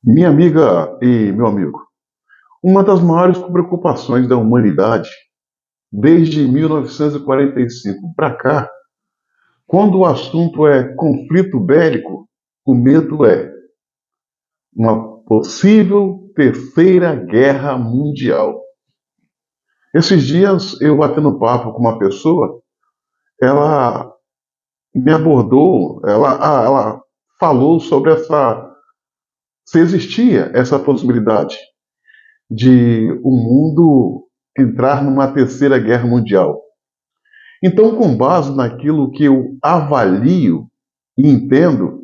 Minha amiga e meu amigo, uma das maiores preocupações da humanidade desde 1945 para cá, quando o assunto é conflito bélico, o medo é uma possível terceira guerra mundial. Esses dias eu batendo papo com uma pessoa, ela me abordou, ela falou sobre se existia essa possibilidade de o mundo entrar numa terceira guerra mundial. Então, com base naquilo que eu avalio e entendo,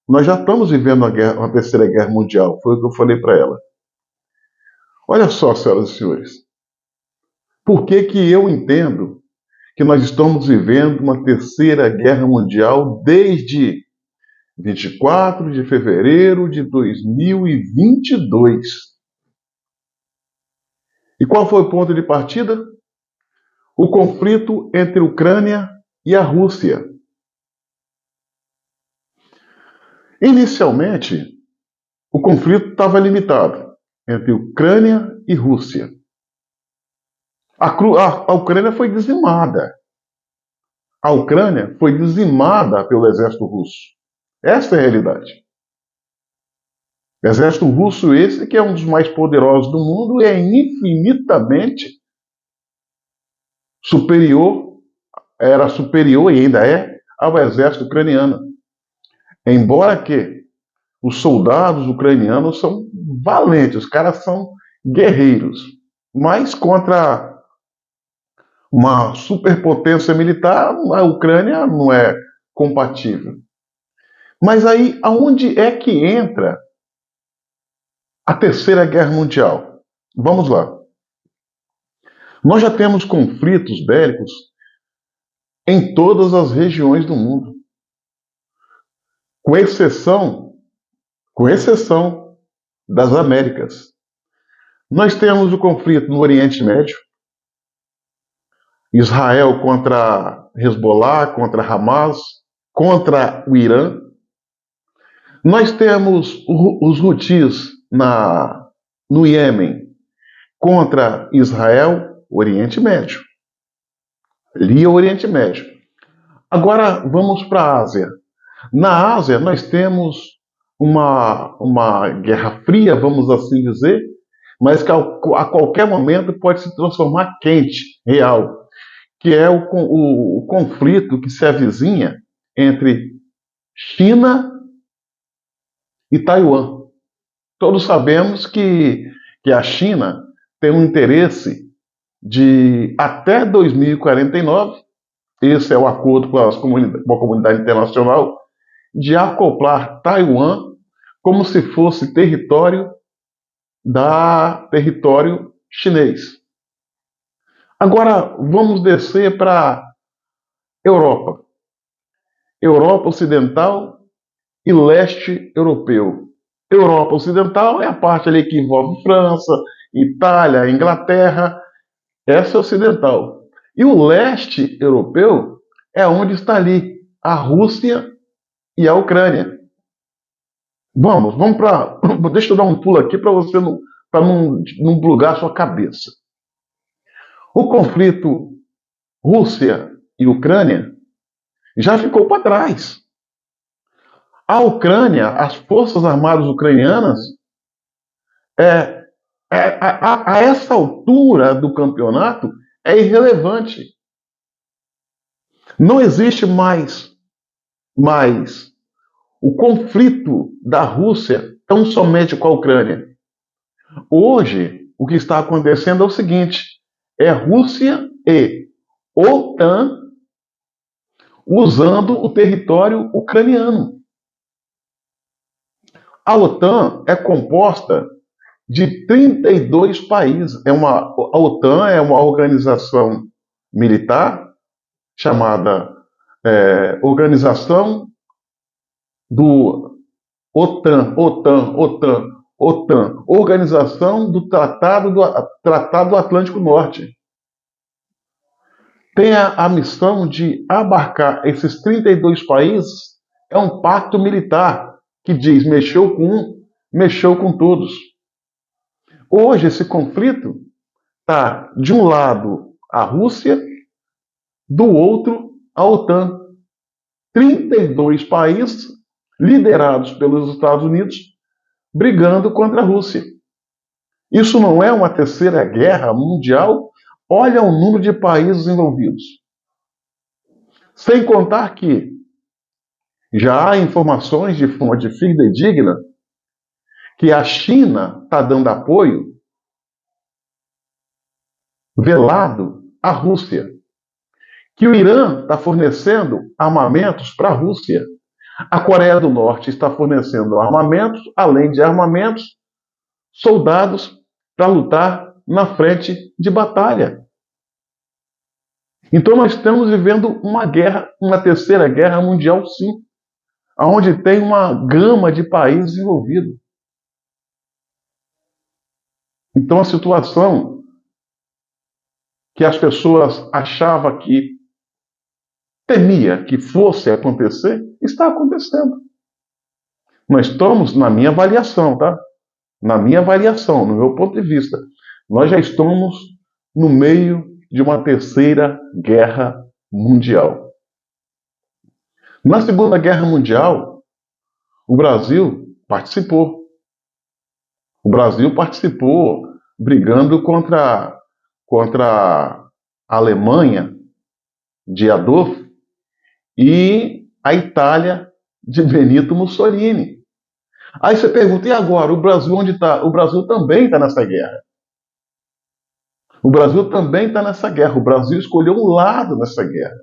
nós já estamos vivendo uma terceira guerra mundial. Foi o que eu falei para ela. Olha só, senhoras e senhores, por que que eu entendo que nós estamos vivendo uma terceira guerra mundial desde 24 de fevereiro de 2022? E qual foi o ponto de partida? O conflito entre a Ucrânia e a Rússia. Inicialmente, o conflito estava limitado entre Ucrânia e Rússia. A Ucrânia foi dizimada. A Ucrânia foi dizimada pelo exército russo. Essa é a realidade. O exército russo esse que é um dos mais poderosos do mundo e é infinitamente superior, era superior e ainda é ao exército ucraniano. Embora que os soldados ucranianos são valentes, os caras são guerreiros, mas contra uma superpotência militar, a Ucrânia não é compatível. Mas aí, aonde é que entra a Terceira Guerra Mundial? Vamos lá. Nós já temos conflitos bélicos em todas as regiões do mundo, com exceção, com exceção das Américas. Nós temos o conflito no Oriente Médio, Israel contra Hezbollah, contra Hamas, contra o Irã. Nós temos os Houthis no Iêmen contra Israel, Oriente Médio. Ali é o Oriente Médio. Agora vamos para a Ásia. Na Ásia nós temos uma guerra fria, vamos assim dizer, mas que a qualquer momento pode se transformar quente, real, que é o conflito que se avizinha entre China e Taiwan. Todos sabemos que a China tem um interesse de, até 2049, esse é o acordo com com a comunidade internacional, de acoplar Taiwan como se fosse território chinês. Agora vamos descer para Europa. Europa Ocidental e Leste Europeu. Europa Ocidental é a parte ali que envolve França, Itália, Inglaterra, essa é ocidental. E o leste europeu é onde está ali a Rússia e a Ucrânia. Vamos para. Deixa eu dar um pulo aqui para você não bugar a sua cabeça. O conflito Rússia e Ucrânia já ficou para trás. A Ucrânia, as forças armadas ucranianas, é, a essa altura do campeonato, é irrelevante. Não existe mais o conflito da Rússia tão somente com a Ucrânia. Hoje, o que está acontecendo é o seguinte: é Rússia e OTAN usando o território ucraniano. A OTAN é composta de 32 países. A OTAN é uma organização militar chamada Organização do OTAN, Organização do Tratado Atlântico Norte. Tem a missão de abarcar esses 32 países, é um pacto militar que diz, mexeu com um, mexeu com todos. Hoje esse conflito está de um lado a Rússia, do outro a OTAN. 32 países liderados pelos Estados Unidos brigando contra a Rússia. Isso não é uma terceira guerra mundial? Olha o número de países envolvidos. Sem contar que já há informações de fonte fidedigna que a China está dando apoio velado à Rússia, que o Irã está fornecendo armamentos para a Rússia. A Coreia do Norte está fornecendo armamentos, além de armamentos, soldados para lutar na frente de batalha. Então nós estamos vivendo uma guerra, uma terceira guerra mundial, sim, onde tem uma gama de países envolvidos. Então a situação que as pessoas achavam que temia que fosse acontecer, está acontecendo. Nós estamos, na minha avaliação, tá? Na minha avaliação, no meu ponto de vista, nós já estamos no meio de uma terceira guerra mundial. Na Segunda Guerra Mundial, o Brasil participou. O Brasil participou brigando contra a Alemanha de Adolf e a Itália de Benito Mussolini. Aí você pergunta, e agora? O Brasil onde está? O Brasil também está nessa guerra. O Brasil também está nessa guerra. O Brasil escolheu um lado nessa guerra.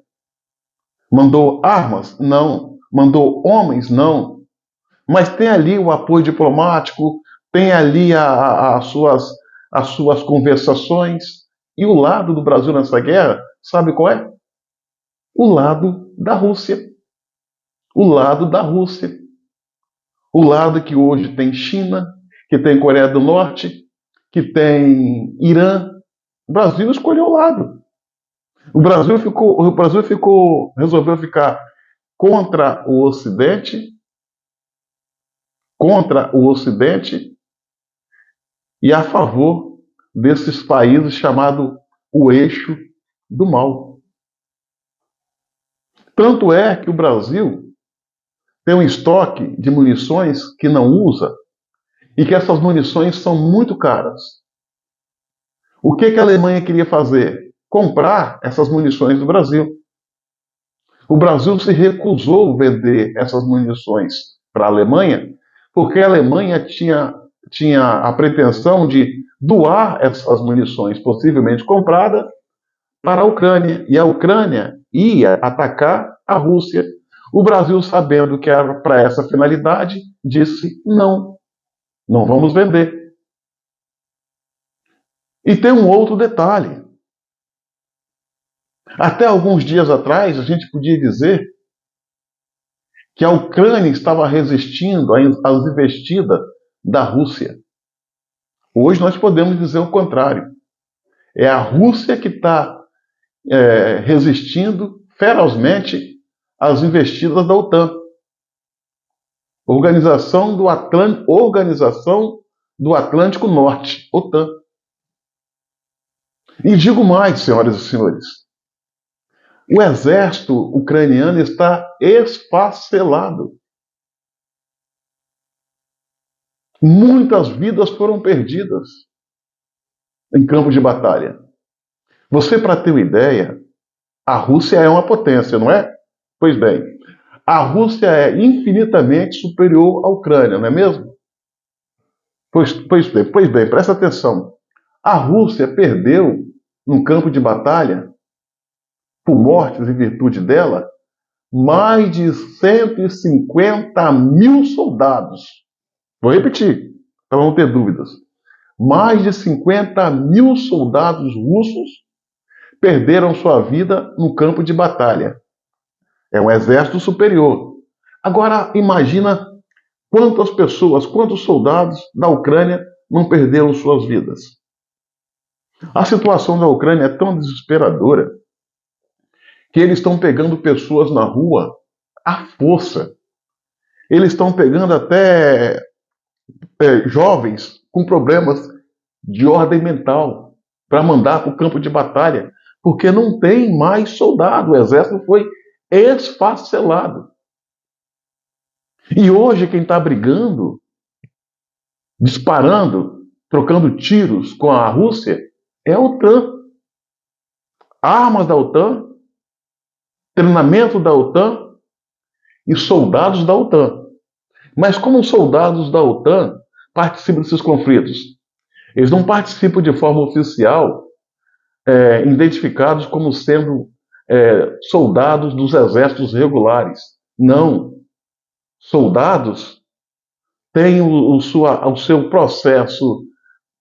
Mandou armas? Não. Mandou homens? Não. Mas tem ali o apoio diplomático, tem ali as suas conversações. E o lado do Brasil nessa guerra, sabe qual é? O lado da Rússia. O lado da Rússia. O lado que hoje tem China, que tem Coreia do Norte, que tem Irã. O Brasil escolheu o lado. O Brasil resolveu ficar contra o Ocidente e a favor desses países chamados o eixo do mal. Tanto é que o Brasil tem um estoque de munições que não usa e que essas munições são muito caras. O que a Alemanha queria fazer? Comprar essas munições do Brasil. O Brasil se recusou a vender essas munições para a Alemanha, porque a Alemanha tinha a pretensão de doar essas munições, possivelmente compradas, para a Ucrânia. E a Ucrânia ia atacar a Rússia. O Brasil, sabendo que era para essa finalidade, disse não, não vamos vender. E tem um outro detalhe. Até alguns dias atrás, a gente podia dizer que a Ucrânia estava resistindo às investidas da Rússia. Hoje nós podemos dizer o contrário. É a Rússia que está resistindo ferozmente às investidas da OTAN. Organização do Atlântico Norte, OTAN. E digo mais, senhoras e senhores, o exército ucraniano está esfacelado. Muitas vidas foram perdidas em campo de batalha. Você, para ter uma ideia, a Rússia é uma potência, não é? Pois bem, a Rússia é infinitamente superior à Ucrânia, não é mesmo? Pois bem, presta atenção. A Rússia perdeu, num campo de batalha, por mortes em virtude dela, mais de 150 mil soldados. Vou repetir, para não ter dúvidas. Mais de 50 mil soldados russos perderam sua vida no campo de batalha. É um exército superior. Agora, imagina quantas pessoas, quantos soldados da Ucrânia não perderam suas vidas. A situação da Ucrânia é tão desesperadora que eles estão pegando pessoas na rua à força. Eles estão pegando até jovens com problemas de ordem mental para mandar para o campo de batalha, porque não tem mais soldado, o exército foi esfacelado. E hoje quem está brigando, disparando, trocando tiros com a Rússia é a OTAN. Armas da OTAN, treinamento da OTAN e soldados da OTAN. Mas como os soldados da OTAN participam desses conflitos? Eles não participam de forma oficial, identificados como sendo soldados dos exércitos regulares. Não. Soldados têm o seu processo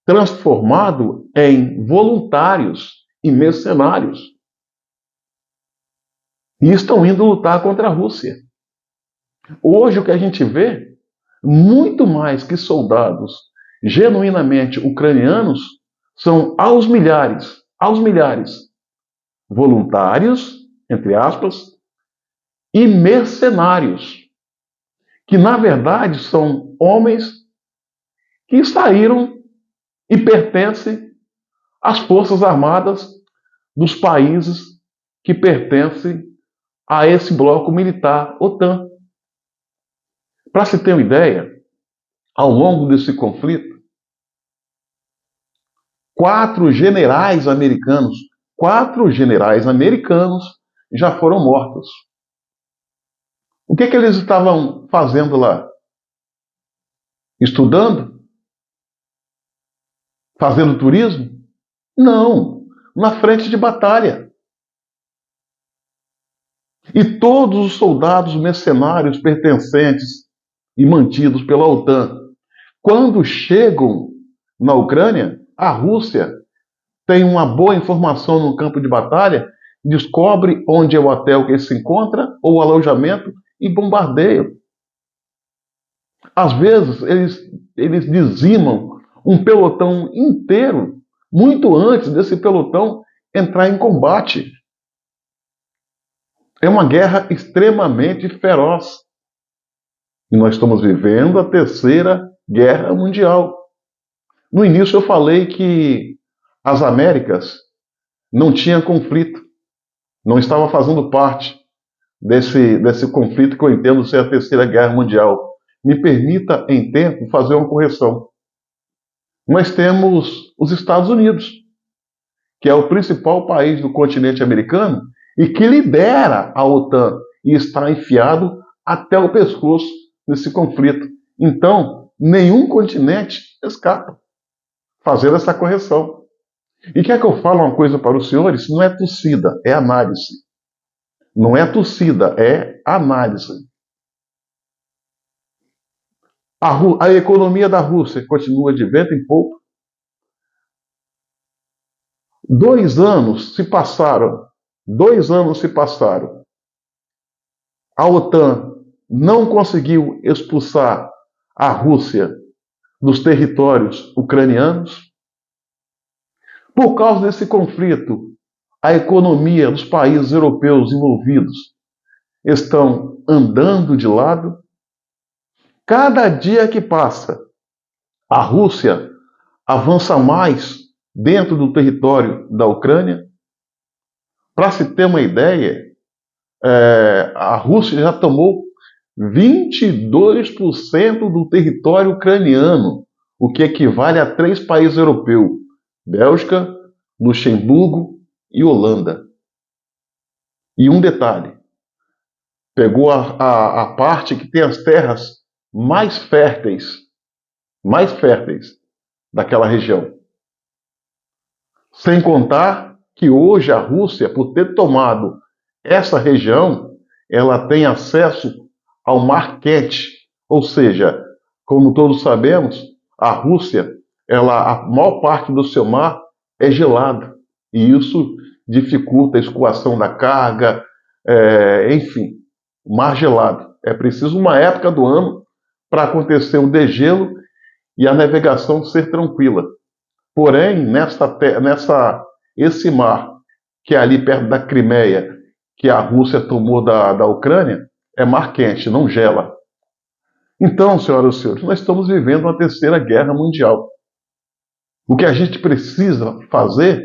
transformado em voluntários e mercenários. E estão indo lutar contra a Rússia. Hoje o que a gente vê, muito mais que soldados genuinamente ucranianos, são aos milhares, voluntários, entre aspas, e mercenários, que na verdade são homens que saíram e pertencem às forças armadas dos países que pertencem a esse bloco militar OTAN. Para se ter uma ideia, ao longo desse conflito, quatro generais americanos já foram mortos. O que eles estavam fazendo lá? Estudando? Fazendo turismo? Não, na frente de batalha. E todos os soldados mercenários pertencentes e mantidos pela OTAN, quando chegam na Ucrânia, a Rússia tem uma boa informação no campo de batalha, descobre onde é o hotel que ele se encontra, ou o alojamento, e bombardeia. Às vezes, eles dizimam um pelotão inteiro, muito antes desse pelotão entrar em combate. É uma guerra extremamente feroz. E nós estamos vivendo a Terceira Guerra Mundial. No início eu falei que as Américas não tinham conflito, não estava fazendo parte desse conflito que eu entendo ser a Terceira Guerra Mundial. Me permita, em tempo, fazer uma correção. Nós temos os Estados Unidos, que é o principal país do continente americano e que lidera a OTAN e está enfiado até o pescoço nesse conflito. Então, nenhum continente escapa. Fazer essa correção. E quer que eu fale uma coisa para os senhores? Não é torcida, é análise. Não é torcida, é análise. A economia da Rússia continua de vento em polpa. 2 anos se passaram. 2 anos se passaram. A OTAN não conseguiu expulsar a Rússia dos territórios ucranianos. Por causa desse conflito, a economia dos países europeus envolvidos estão andando de lado. Cada dia que passa, a Rússia avança mais dentro do território da Ucrânia. Para se ter uma ideia, a Rússia já tomou 22% do território ucraniano, o que equivale a 3 países europeus: Bélgica, Luxemburgo e Holanda. E um detalhe: pegou a parte que tem as terras mais férteis daquela região. Sem contar que hoje a Rússia, por ter tomado essa região, ela tem acesso ao Mar Quente. Ou seja, como todos sabemos, a Rússia, a maior parte do seu mar é gelado. E isso dificulta a escoação da carga, enfim, mar gelado. É preciso uma época do ano para acontecer o degelo e a navegação ser tranquila. Porém, esse mar, que é ali perto da Crimeia, que a Rússia tomou da Ucrânia, é mar quente, não gela. Então, senhoras e senhores, nós estamos vivendo uma terceira guerra mundial. O que a gente precisa fazer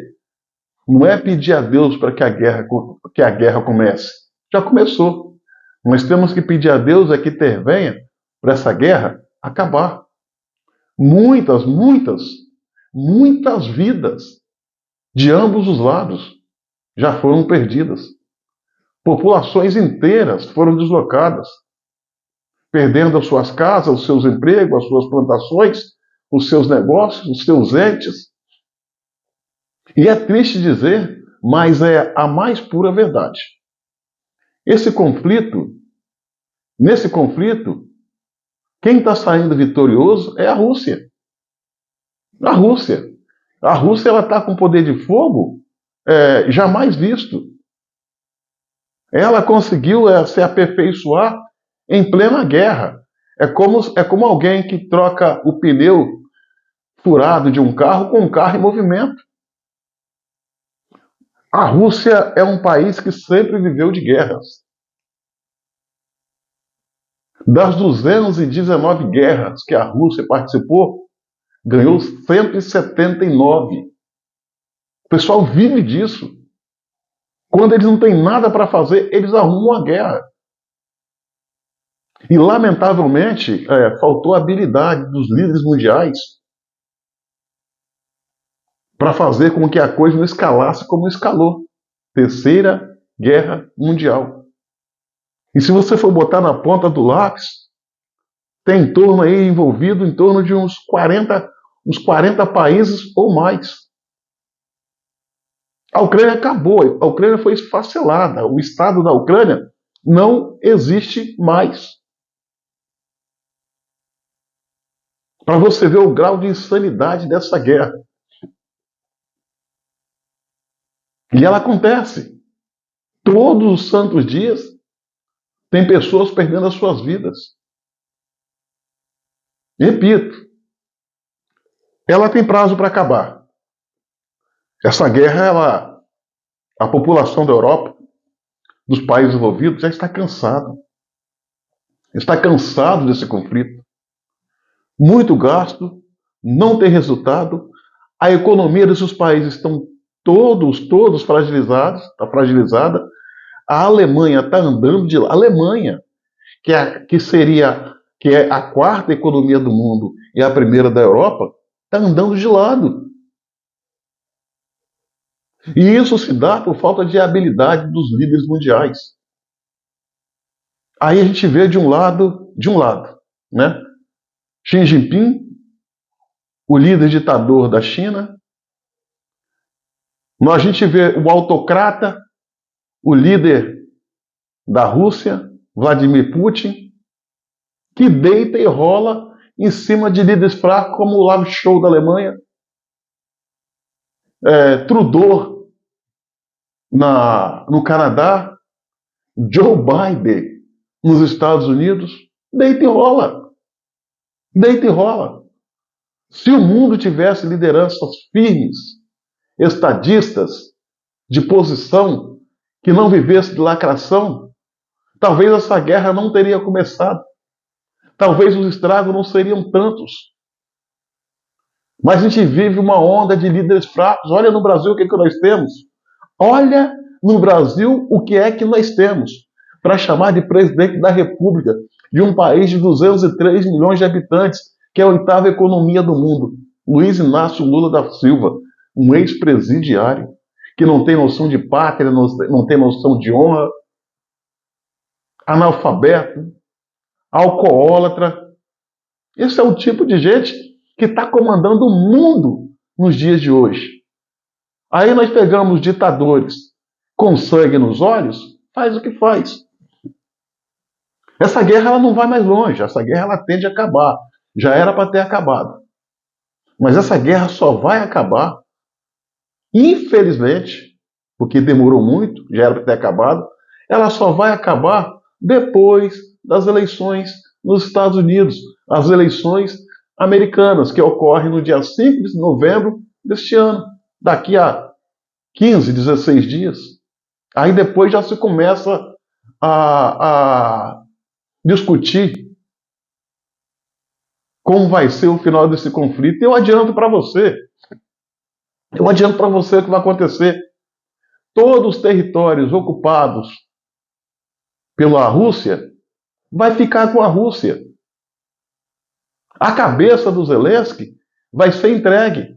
não é pedir a Deus para que a guerra comece. Já começou. Nós temos que pedir a Deus é que intervenha para essa guerra acabar. Muitas, muitas, muitas vidas de ambos os lados já foram perdidas. Populações inteiras foram deslocadas, perdendo as suas casas, os seus empregos, as suas plantações, os seus negócios, os seus entes. E é triste dizer, mas é a mais pura verdade. Esse conflito, nesse conflito, quem está saindo vitorioso é a Rússia. A Rússia. A Rússia ela está com poder de fogo jamais visto. Ela conseguiu se aperfeiçoar em plena guerra. É como alguém que troca o pneu furado de um carro com um carro em movimento. A Rússia é um país que sempre viveu de guerras. Das 219 guerras que a Rússia participou, ganhou 179. O pessoal vive disso. Quando eles não têm nada para fazer, eles arrumam a guerra. E, lamentavelmente, faltou a habilidade dos líderes mundiais para fazer com que a coisa não escalasse como escalou. Terceira Guerra Mundial. E se você for botar na ponta do lápis, tem em torno aí envolvido em torno de uns 40 países ou mais. A Ucrânia acabou, a Ucrânia foi esfacelada, o Estado da Ucrânia não existe mais. Para você ver o grau de insanidade dessa guerra. E ela acontece. Todos os santos dias tem pessoas perdendo as suas vidas. Repito, ela tem prazo para acabar. Essa guerra, a população da Europa, dos países envolvidos, já está cansada. Está cansado desse conflito. Muito gasto, não tem resultado. A economia desses países estão todos fragilizados, está fragilizada. A Alemanha está andando de lá. A Alemanha, que é a quarta economia do mundo e a primeira da Europa, está andando de lado. E isso se dá por falta de habilidade dos líderes mundiais. Aí a gente vê de um lado, né? Xi Jinping, o líder ditador da China. A gente vê o autocrata, o líder da Rússia, Vladimir Putin, que deita e rola em cima de líderes fracos como o Olaf Scholz da Alemanha, Trudeau no Canadá, Joe Biden nos Estados Unidos, deita e rola. Deita e rola. Se o mundo tivesse lideranças firmes, estadistas, de posição, que não vivesse de lacração, talvez essa guerra não teria começado. Talvez os estragos não seriam tantos. Mas a gente vive uma onda de líderes fracos. Olha no Brasil o que nós temos. Olha no Brasil o que é que nós temos para chamar de presidente da República de um país de 203 milhões de habitantes, que é a oitava economia do mundo. Luiz Inácio Lula da Silva, um ex-presidiário, que não tem noção de pátria, não tem noção de honra, analfabeto, alcoólatra. Esse é o tipo de gente que está comandando o mundo nos dias de hoje. Aí nós pegamos ditadores com sangue nos olhos, faz o que faz. Essa guerra ela não vai mais longe, essa guerra ela tende a acabar. Já era para ter acabado. Mas essa guerra só vai acabar, infelizmente, porque demorou muito, já era para ter acabado, ela só vai acabar depois das eleições nos Estados Unidos, as eleições americanas, que ocorrem no dia 5 de novembro deste ano, daqui a 15, 16 dias. Aí depois já se começa a discutir como vai ser o final desse conflito. Eu adianto para você. Eu adianto para você o que vai acontecer. Todos os territórios ocupados pela Rússia vai ficar com a Rússia. A cabeça do Zelensky vai ser entregue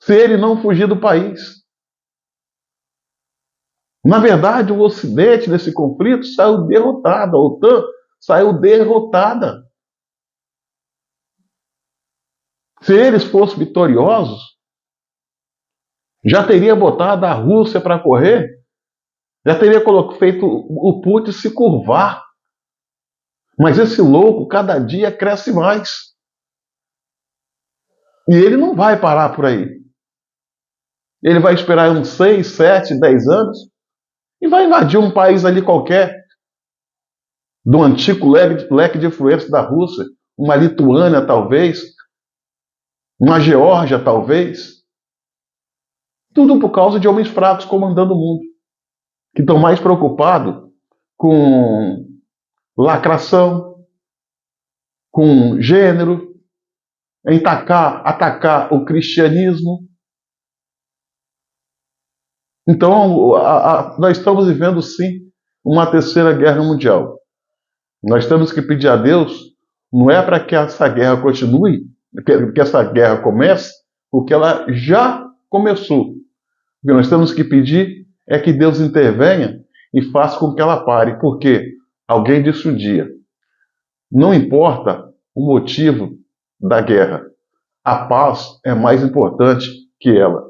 se ele não fugir do país. Na verdade, o Ocidente nesse conflito saiu derrotado. A OTAN saiu derrotada. Se eles fossem vitoriosos, já teria botado a Rússia para correr, já teria feito o Putin se curvar. Mas esse louco, cada dia, cresce mais. E ele não vai parar por aí. Ele vai esperar uns 6, 7, 10 anos e vai invadir um país ali qualquer, do antigo leque de influência da Rússia, uma Lituânia, talvez, uma Geórgia, talvez. Tudo por causa de homens fracos comandando o mundo, que estão mais preocupados com lacração, com gênero, em atacar o cristianismo. Então, nós estamos vivendo, sim, uma terceira guerra mundial. Nós temos que pedir a Deus, não é para que essa guerra continue, que essa guerra comece, porque ela já começou. O que nós temos que pedir é que Deus intervenha e faça com que ela pare. Porque alguém disse um dia, não importa o motivo da guerra, a paz é mais importante que ela.